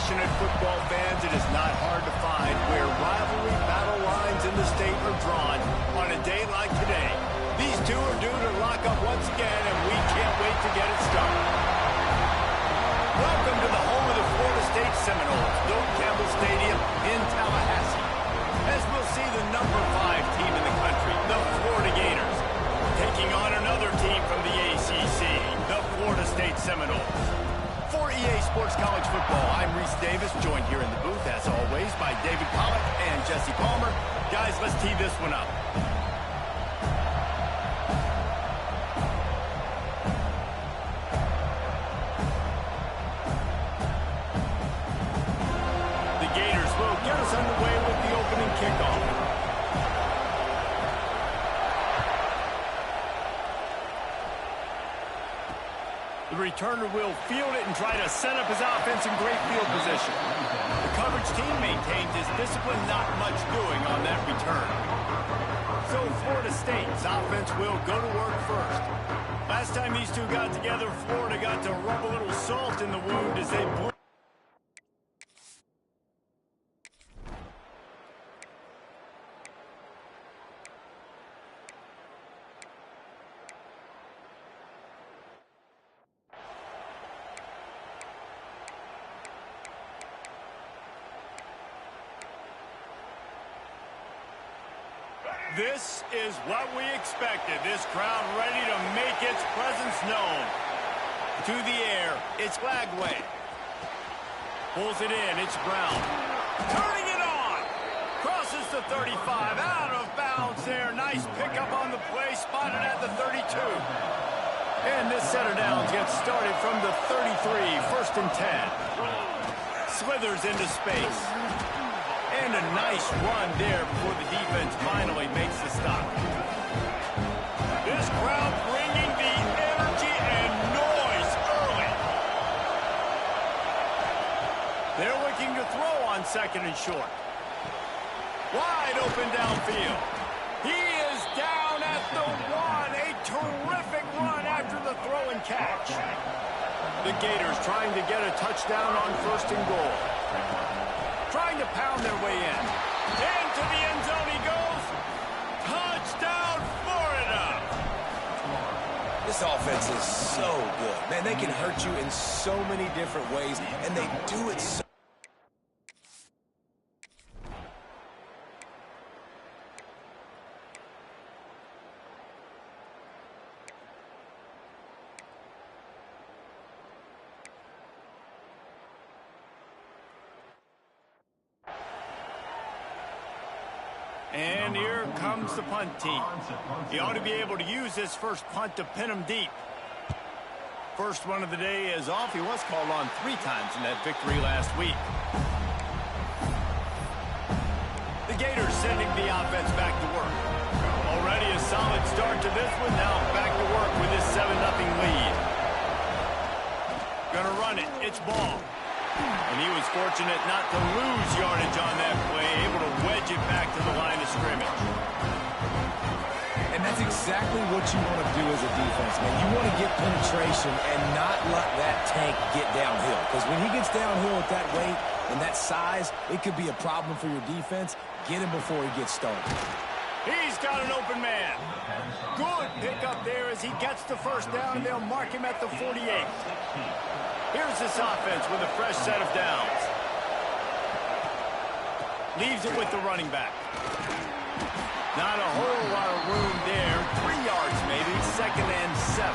passionate football fans, it is not hard to find where rivalry battle lines in the state are drawn on a day like today. These two are due to lock up once again, and we can't wait to get it started. Welcome to the home of the Florida State Seminoles, Doak Campbell Stadium in Tallahassee, as we'll see the number 5 team in the country, the Florida Gators, taking on another team from the ACC, the Florida State Seminoles. For EA Sports College Football, I'm Reese Davis, joined here in the booth, as always, by David Pollack and Jesse Palmer. Guys, let's tee this one up. The Gators will get us underway with the opening kickoff. The returner will field it and try to set up his offense in great field position. The coverage team maintains his discipline, not much doing on that return. So Florida State's offense will go to work first. Last time these two got together, Florida got to rub a little salt in the wound as they blew. This is what we expected. This crowd ready to make its presence known. To the air, it's Lagway. Pulls it in, it's Brown. Turning it on. Crosses the 35, out of bounds there. Nice pickup on the play, spotted at the 32. And this set of downs gets started from the 33, 1st and 10. Slithers into space. And a nice run there before the defense finally makes the stop. This crowd bringing the energy and noise early. They're looking to throw on 2nd and short. Wide open downfield. He is down at the 1. A terrific run after the throw and catch. The Gators trying to get a touchdown on 1st and goal. Trying to pound their way in. Into the end zone he goes. Touchdown, Florida! This offense is so good. Man, they can hurt you in so many different ways, and they do it so... And here comes the punt team. He ought to be able to use this first punt to pin him deep. First one of the day is off. He was called on 3 times in that victory last week. The Gators sending the offense back to work. Already a solid start to this one. Now back to work with this 7-0 lead. Gonna run it. It's Ball. And he was fortunate not to lose yardage on that play, able to wedge it back to the line of scrimmage. And that's exactly what you want to do as a defense, man. You want to get penetration and not let that tank get downhill. Because when he gets downhill at that weight and that size, it could be a problem for your defense. Get him before he gets started. He's got an open man. Good pickup there as he gets the first down, and they'll mark him at the 48. Here's this offense with a fresh set of downs. Leaves it with the running back. Not a whole lot of room there. 3 yards maybe, 2nd and 7.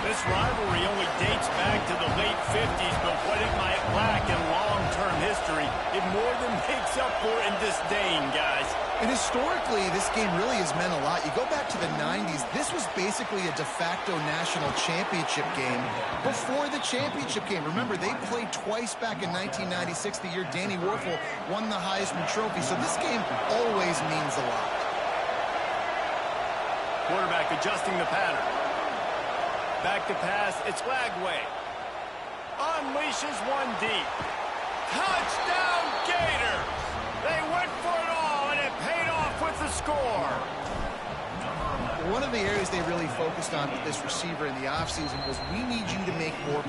This rivalry only dates back to the late 50s, but what it might lack in long-term history, it more than makes up for in disdain, guys. And historically, this game really has meant a lot. You go back to the 90s, this was basically a de facto national championship game before the championship game. Remember, they played twice back in 1996, the year Danny Werfel won the Heisman Trophy. So this game always means a lot. Quarterback adjusting the pattern. Back to pass, it's Lagway. Unleashes one deep. Touchdown, Gators! They went for it all, and it paid off with the score. One of the areas they really focused on with this receiver in the offseason was we need you to make more.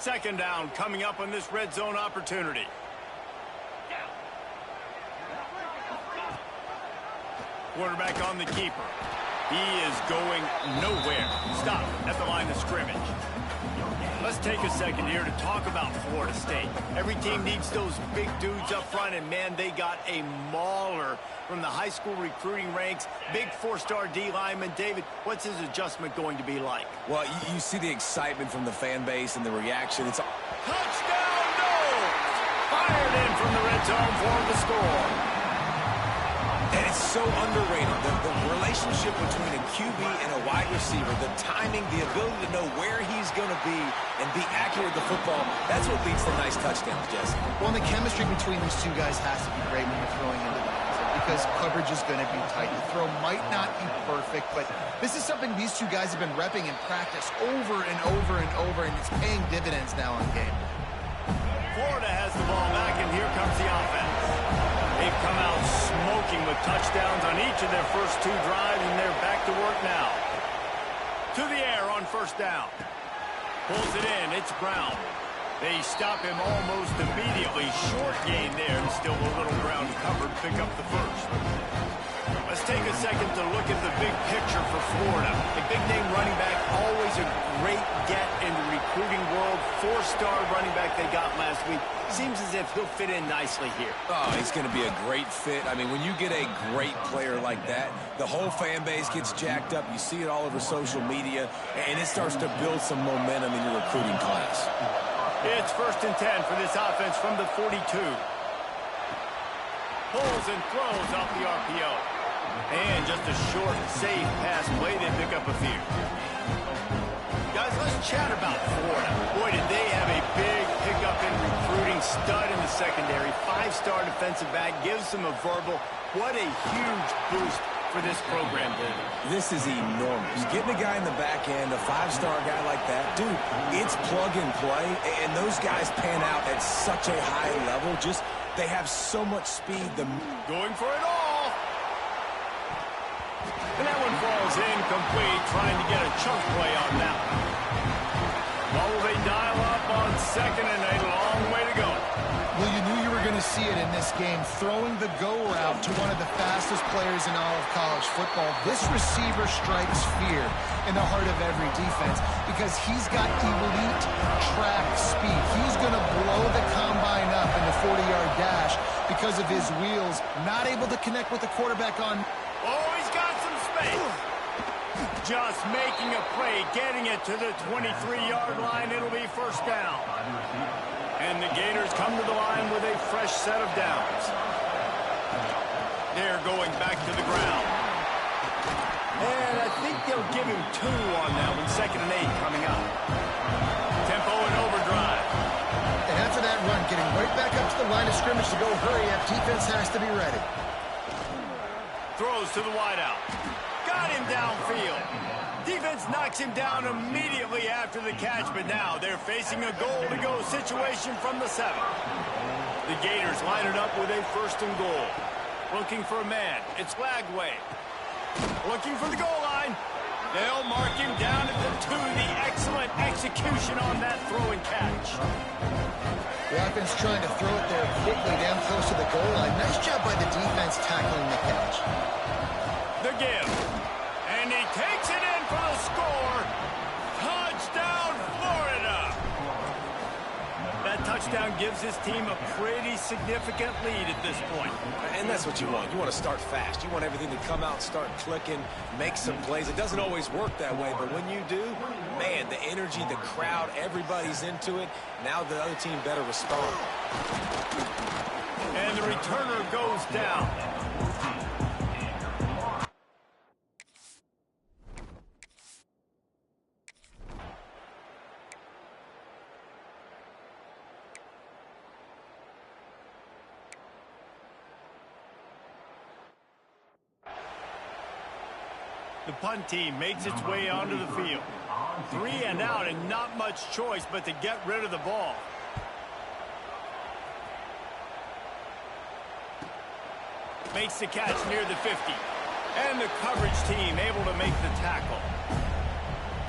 Second down coming up on this red zone opportunity. Quarterback on the keeper. He is going nowhere. Stop at the line of scrimmage. Let's take a second here to talk about Florida State. Every team needs those big dudes up front, and man, they got a mauler from the high school recruiting ranks. Big four-star D lineman. David, what's his adjustment going to be like? Well, you see the excitement from the fan base and the reaction. It's touchdown, no! Fired in from the red zone for the score. And it's so underrated. The relationship between a QB and a wide receiver, the timing, the ability to know where he's going to be and be accurate with the football, that's what leads to nice touchdowns, Jesse. Well, and the chemistry between these two guys has to be great when you're throwing into the end because coverage is going to be tight. The throw might not be perfect, but this is something these two guys have been repping in practice over and over and over, and it's paying dividends now in game. Florida has the ball back, and here comes the offense. They've come out smoking with touchdowns on each of their first two drives, and they're back to work now. To the air on first down. Pulls it in. It's Brown. They stop him almost immediately. Short gain there, and still a little ground covered. Pick up the first. Let's take a second to look at the big picture for Florida. A big-name running back, always a great get in the recruiting world. Four-star running back they got last week. Seems as if he'll fit in nicely here. Oh, he's going to be a great fit. I mean, when you get a great player like that, the whole fan base gets jacked up. You see it all over social media, and it starts to build some momentum in your recruiting class. It's 1st and 10 for this offense from the 42. Pulls and throws off the RPO. And just a short, safe pass play. They pick up a few. Guys, let's chat about Florida. Boy, did they have a big pickup in recruiting. Stud in the secondary. 5-star defensive back. Gives them a verbal. What a huge boost for this program, David. This is enormous. Getting a guy in the back end, a 5-star guy like that, dude, it's plug and play. And those guys pan out at such a high level. Just, they have so much speed. Going for it all. And that one falls incomplete, trying to get a chunk play on that one. Well, will they dial up on second and a long way to go? Well, you knew you were going to see it in this game, throwing the go route to one of the fastest players in all of college football. This receiver strikes fear in the heart of every defense because he's got elite track speed. He's going to blow the combine up in the 40-yard dash because of his wheels, not able to connect with the quarterback on. Oh, he's got some space. Just making a play, getting it to the 23-yard line. It'll be first down. And the Gators come to the line with a fresh set of downs. They're going back to the ground. And I think they'll give him 2 on that one. 2nd and 8 coming up. Tempo and overdrive. And after that run, getting right back up to the line of scrimmage to go hurry up. Defense has to be ready. Throws to the wideout. Got him downfield. Defense knocks him down immediately after the catch, but now they're facing a goal-to-go situation from the 7. The Gators line it up with a 1st and goal. Looking for a man. It's Lagway. Looking for the goal line. They'll mark him down at the 2. The excellent execution on that throw and catch. The offense trying to throw it there quickly down close to the goal line. Nice job by the defense tackling the catch. The give. And he takes it in for the score. Touchdown, Florida. That touchdown gives his team a pretty significant lead at this point. And that's what you want. You want to start fast. You want everything to come out, start clicking, make some plays. It doesn't always work that way, but when you do, man, the energy, the crowd, everybody's into it. Now the other team better respond. And the returner goes down. The punt team makes its way onto the field. 3 and out and not much choice but to get rid of the ball. Makes the catch near the 50. And the coverage team able to make the tackle.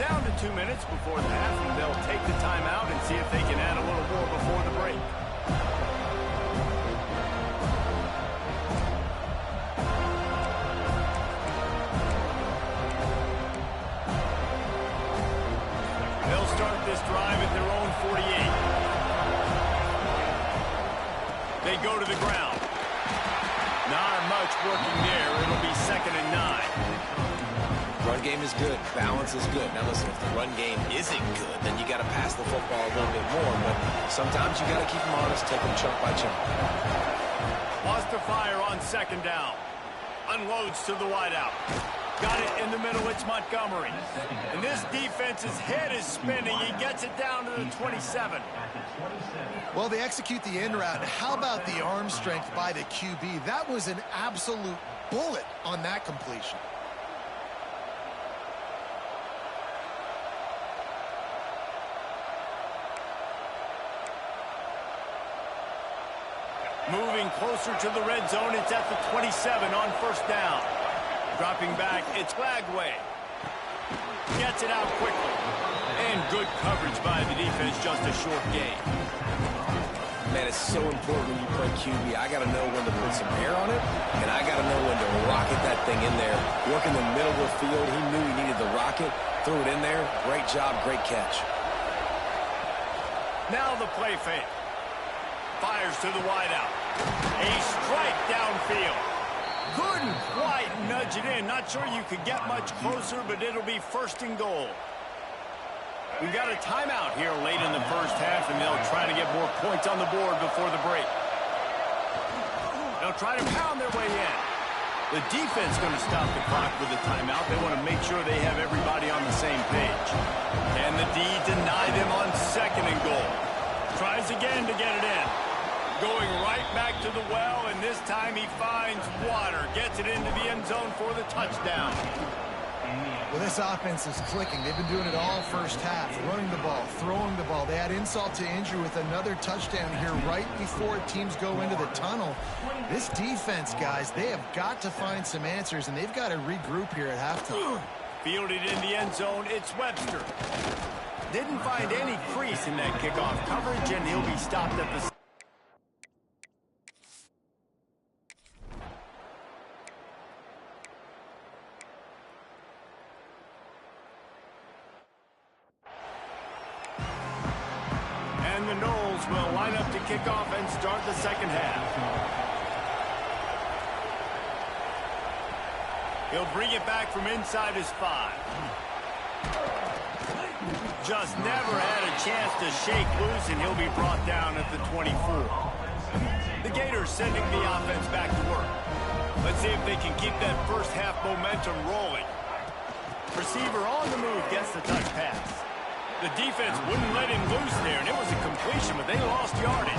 Down to 2 minutes before the half, and they'll take the timeout and see if they can add a little more before the break. They'll start this drive at their own 48. They go to the ground. Not much working there. It'll be 2nd and 9. Run game is good. Balance is good. Now listen, if the run game isn't good, then you got to pass the football a little bit more. But sometimes you got to keep them honest, take them chunk by chunk. Wants to fire on 2nd down. Unloads to the wideout. Got it in the middle. It's Montgomery. And this defense's head is spinning. He gets it down to the 27. Well, they execute the end route. How about the arm strength by the QB? That was an absolute bullet on that completion. Moving closer to the red zone. It's at the 27 on 1st down. Dropping back, it's Flagway. Gets it out quickly. And good coverage by the defense, just a short gain. Man, it's so important when you play QB. I got to know when to put some air on it, and I got to know when to rocket that thing in there. Work in the middle of the field. He knew he needed the rocket. Threw it in there. Great job, great catch. Now the play fake. Fires to the wideout. A strike downfield. Couldn't quite nudge it in. Not sure you could get much closer, but it'll be 1st and goal. We've got a timeout here late in the 1st half, and they'll try to get more points on the board before the break. They'll try to pound their way in. The defense going to stop the clock with a timeout. They want to make sure they have everybody on the same page. And the D deny them on 2nd and goal. Tries again to get it in. Going right back to the well, and this time he finds water. Gets it into the end zone for the touchdown. Well, this offense is clicking. They've been doing it all 1st half. Running the ball, throwing the ball. They add insult to injury with another touchdown here right before teams go into the tunnel. This defense, guys, they have got to find some answers, and they've got to regroup here at halftime. Fielded in the end zone, it's Webster. Didn't find any crease in that kickoff coverage, and he'll be stopped at the... And the Knowles will line up to kick off and start the 2nd half. He'll bring it back from inside his 5. Just never had a chance to shake loose, and he'll be brought down at the 24. The Gators sending the offense back to work. Let's see if they can keep that 1st half momentum rolling. Receiver on the move gets the touch pass. The defense wouldn't let him loose there, and it was a completion, but they lost yardage.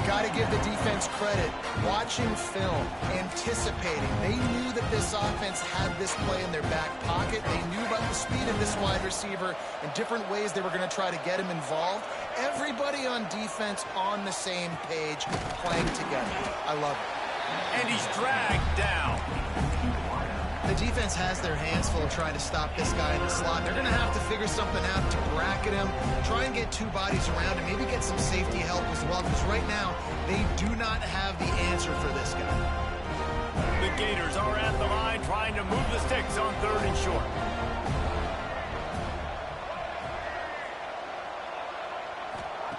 Got to give the defense credit. Watching film, anticipating. They knew that this offense had this play in their back pocket. They knew about the speed of this wide receiver and different ways they were going to try to get him involved. Everybody on defense on the same page, playing together. I love it. And he's dragged down. The defense has their hands full trying to stop this guy in the slot. They're going to have to figure something out to bracket him, try and get 2 bodies around him, maybe get some safety help as well, because right now they do not have the answer for this guy. The Gators are at the line trying to move the sticks on 3rd and short.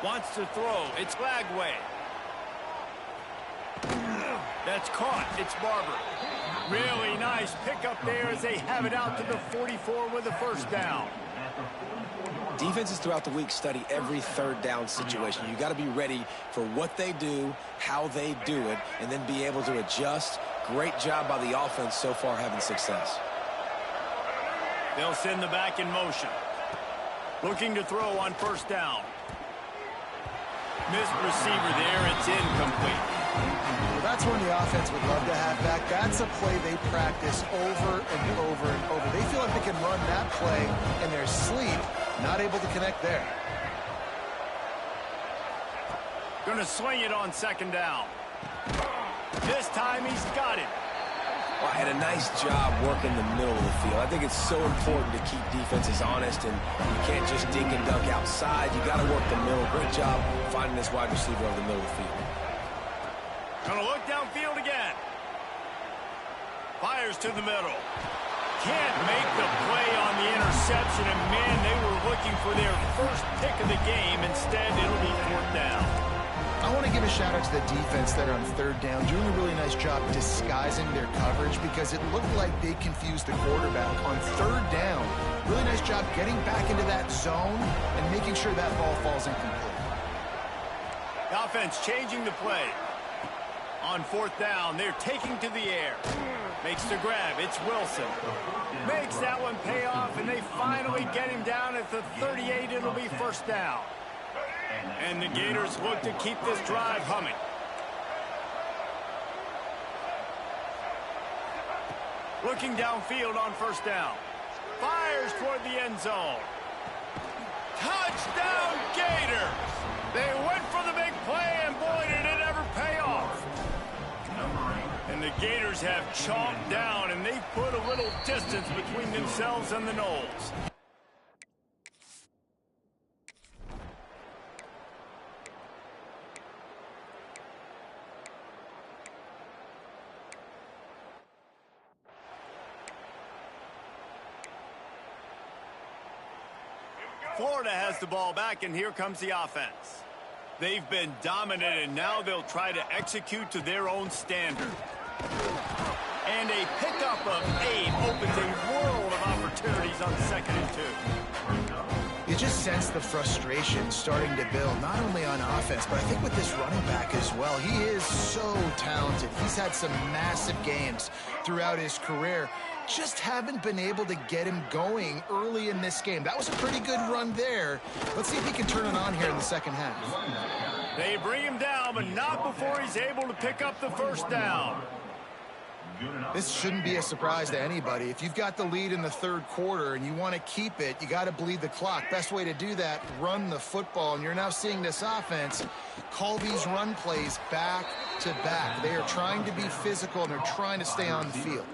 Wants to throw. It's Flagway. That's caught. It's Barber. Really nice pickup there as they have it out to the 44 with a 1st down. Defenses throughout the week study every 3rd down situation. You got to be ready for what they do, how they do it, and then be able to adjust. Great job by the offense so far having success. They'll send the back in motion. Looking to throw on 1st down. Missed receiver there. It's incomplete. Well, that's one the offense would love to have back. That's a play they practice over and over and over. They feel like they can run that play in their sleep, not able to connect there. Going to swing it on 2nd down. This time he's got it. Well, and a nice job working the middle of the field. I think it's so important to keep defenses honest, and you can't just dink and dunk outside. You got to work the middle. Great job finding this wide receiver over the middle of the field. Gonna look downfield again. Fires to the middle. Can't make the play on the interception, and man, they were looking for their first pick of the game. Instead, it'll be 4th down. I want to give a shout out to the defense there on 3rd down, doing a really nice job disguising their coverage because it looked like they confused the quarterback on 3rd down. Really nice job getting back into that zone and making sure that ball falls incomplete. The offense changing the play. On 4th down, they're taking to the air. Makes the grab. It's Wilson. Makes that one pay off, and they finally get him down at the 38. It'll be 1st down. And the Gators look to keep this drive humming. Looking downfield on 1st down. Fires toward the end zone. Touchdown, Gators! They went for the big play, and boy, did it ever pay off. And the Gators have chomped down, and they've put a little distance between themselves and the Noles. Florida has the ball back, and here comes the offense. They've been dominant, and now they'll try to execute to their own standard. And a pickup of 8 opens a world of opportunities on 2nd and 2. You just sense the frustration starting to build, not only on offense, but I think with this running back as well. He is so talented. He's had some massive games throughout his career. Just haven't been able to get him going early in this game. That was a pretty good run there. Let's see if he can turn it on here in the 2nd half. They bring him down, but not before he's able to pick up the 1st down. This shouldn't be a surprise to anybody. If you've got the lead in the 3rd quarter and you want to keep it, you got to bleed the clock. Best way to do that, run the football. And you're now seeing this offense call these run plays back to back. They are trying to be physical, and they're trying to stay on the field.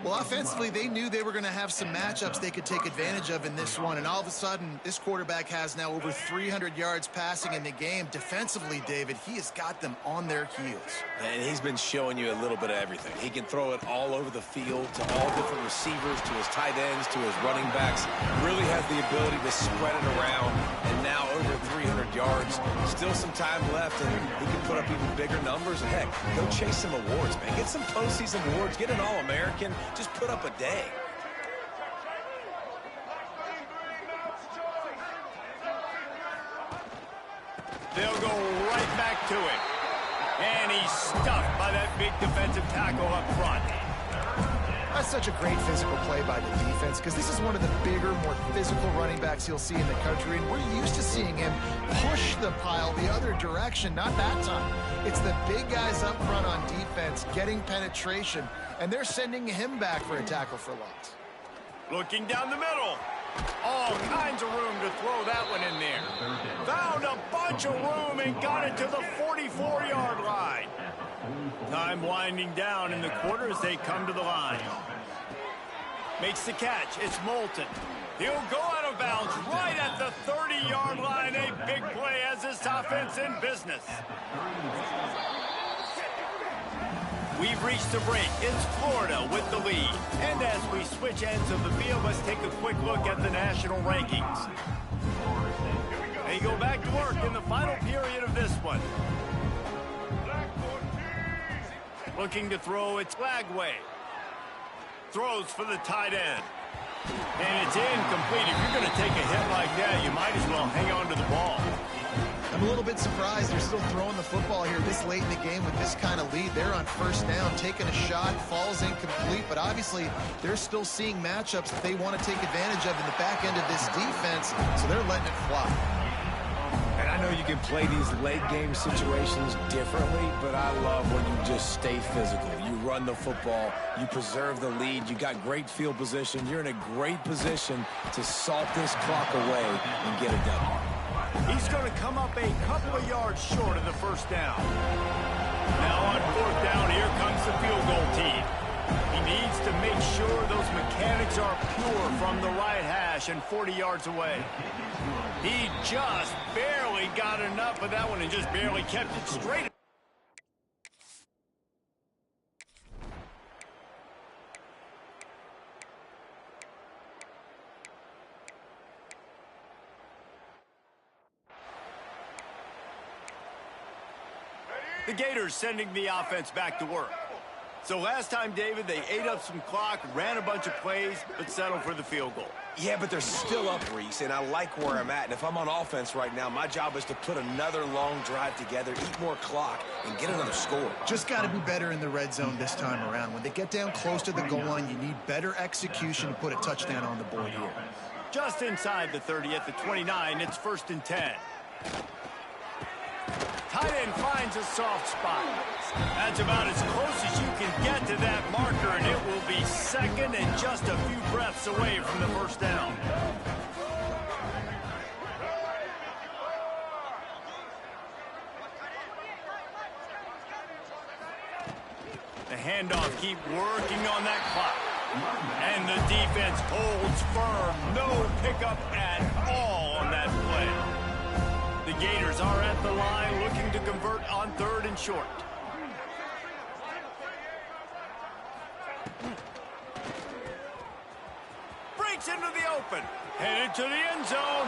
Well, offensively, they knew they were going to have some matchups they could take advantage of in this one, and all of a sudden, this quarterback has now over 300 yards passing in the game. Defensively, David, he has got them on their heels. And he's been showing you a little bit of everything. He can throw it all over the field to all different receivers, to his tight ends, to his running backs. Really has the ability to spread it around, and now over 300 yards. Still some time left, and he can put up even bigger numbers. And heck, go chase some awards, man. Get some postseason awards. Get an All-American. Just put up a day. They'll go right back to it. And he's stuffed by that big defensive tackle up front. That's such a great physical play by the defense because this is one of the bigger, more physical running backs you'll see in the country, and we're used to seeing him push the pile the other direction. Not that time. It's the big guys up front on defense getting penetration, and they're sending him back for a tackle for loss. Looking down the middle. All kinds of room to throw that one in there. Found a bunch of room and got it to the 44-yard line. Time winding down in the quarter as they come to the line. Makes the catch. It's Moulton. He'll go out of bounds right at the 30-yard line. A big play as this offense in business. We've reached the break. It's Florida with the lead. And as we switch ends of the field, let's take a quick look at the national rankings. They go back to work in the final period of this one. Looking to throw, it's Lagway. Throws for the tight end. And it's incomplete. If you're going to take a hit like that, you might as well hang on to the ball. I'm a little bit surprised they're still throwing the football here this late in the game with this kind of lead. They're on 1st down, taking a shot, falls incomplete, but obviously they're still seeing matchups that they want to take advantage of in the back end of this defense, so they're letting it fly. And I know you can play these late game situations differently, but I love when you just stay physical. You run the football, you preserve the lead, you got great field position, you're in a great position to salt this clock away and get it done. He's going to come up a couple of yards short of the 1st down. Now on 4th down, here comes the field goal team. kicks are pure from the right hash and 40 yards away. He just barely got enough of that one and just barely kept it straight. The Gators sending the offense back to work. So last time, David, they ate up some clock, ran a bunch of plays, but settled for the field goal. Yeah, but they're still up, Reese, and I like where I'm at. And if I'm on offense right now, my job is to put another long drive together, eat more clock, and get another score. Just got to be better in the red zone this time around. When they get down close to the goal line, you need better execution to put a touchdown on the board here. Just inside the 30 at the 29, it's 1st and 10. Tight end finds a soft spot. That's about as close as you can get to that marker, and it will be second and just a few breaths away from the first down. The handoff, keep working on that clock. And the defense holds firm. No pickup at all on that play. The Gators are at the line looking to convert on 3rd and short. Breaks into the open. Headed to the end zone.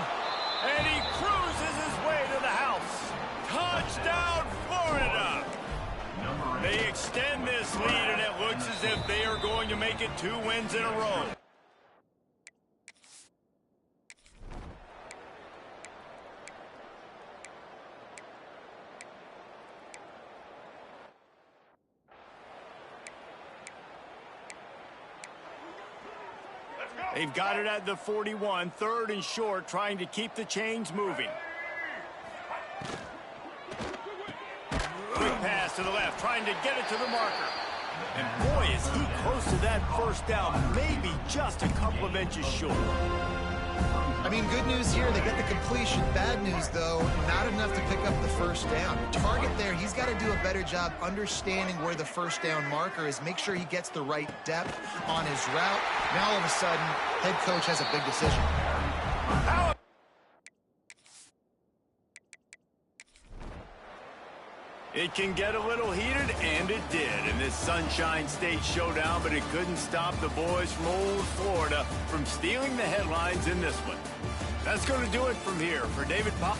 And he cruises his way to the house. Touchdown, Florida! They extend this lead, and it looks as if they are going to make it 2 wins in a row. They've got it at the 41, 3rd and short, trying to keep the chains moving. Quick pass to the left, trying to get it to the marker. And boy, is he close to that first down, maybe just a couple of inches short. I mean, good news here, they get the completion. Bad news, though, not enough to pick up the first down. Target there, he's got to do a better job understanding where the first down marker is. Make sure he gets the right depth on his route. Now, all of a sudden, head coach has a big decision. It can get a little heated, and it did in this Sunshine State showdown, but it couldn't stop the boys from old Florida from stealing the headlines in this one. That's going to do it from here. For David Pop.